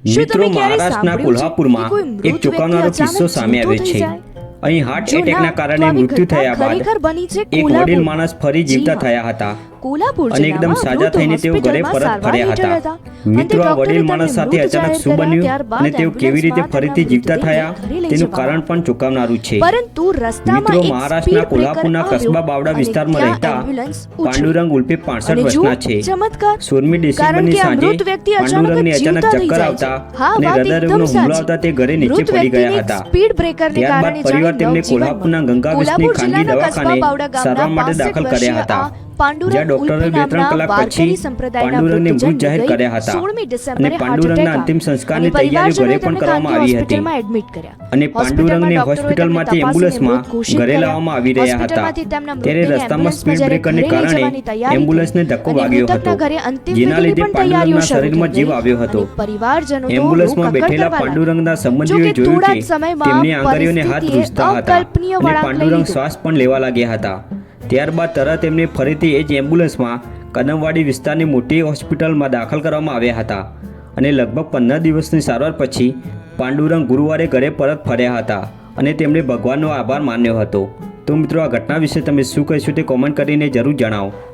મિત્રો, મહારાષ્ટ્રના કોલ્હાપુરમાં એક ચોંકાવનારો કિસ્સો સામે આવ્યો છે। અહીં હાર્ટ એટેકના કારણે મૃત્યુ થયા બાદ એક વડીલ માણસ ફરી જીવતા થયા હતા અને એકદમ સાજા થઈને તેઓ ઘરે પરત ફર્યા હતા। મિત્રો, આ વડીલ માણસ સાથે અચાનક શું બન્યું અને તેઓ કેવી રીતે ફરીથી જીવતા થયા તેનું કારણ પણ ચોંકાવનારું છે। મિત્રો, મહારાષ્ટ્રના કોલ્હાપુરના કસ્બા બાવડા વિસ્તારમાં રહેતા પાંડુરંગ ઉર્ફે 65 વર્ષના છે। 16મી ડિસેમ્બરની સાંજે પાંડુરંગને અચાનક ચક્કર આવતા અને હૃદયરોગનો હુમલો આવતા તે ઘરે નીચે પડી ગયા હતા। ત્યારબાદ પરિવાર તેમને કોલ્હાપુરના ગંગા વિષ્ણુ ખાનગી દવાખાને સારવાર માટે દાખલ કર્યા હતા, જ્યાં ડોક્ટરોએ 2-3 કલાક પછી પાંડુરંગને મૃત જાહેર કર્યા હતા અને પાંડુરંગના અંતિમ સંસ્કારની તૈયારીઓ ઘરે પણ કરવામાં આવી હતી અને પાંડુરંગને હોસ્પિટલમાંથી એમ્બ્યુલન્સમાં ઘરે લાવવામાં આવી રહ્યા હતા। ત્યારે રસ્તામાં સ્પીડ બ્રેકરને કારણે એમ્બ્યુલન્સને ધક્કો વાગ્યો હતો, જેના લીધે પાંડુરંગના શરીરમાં જીવ આવ્યો હતો। એમ્બ્યુલન્સમાં બેઠેલા પાંડુરંગના સંબંધીઓએ જોયું કે તેમની આંગળીઓને હાથ ધ્રુજતા હતા અને પાંડુરંગ શ્વાસ પણ લેવા લાગ્યા હતા। ત્યારબાદ તરત એમને ફરીથી એ જ એમ્બ્યુલન્સમાં કદમવાડી વિસ્તારની મોટી હોસ્પિટલમાં દાખલ કરવામાં આવ્યા હતા અને લગભગ 15 દિવસની સારવાર પછી પાંડુરંગ ગુરુવારે ઘરે પરત ફર્યા હતા અને તેમણે ભગવાનનો આભાર માન્યો હતો। તો મિત્રો, આ ઘટના વિશે તમે શું કહેશો તે કોમેન્ટ કરીને જરૂર જણાવો।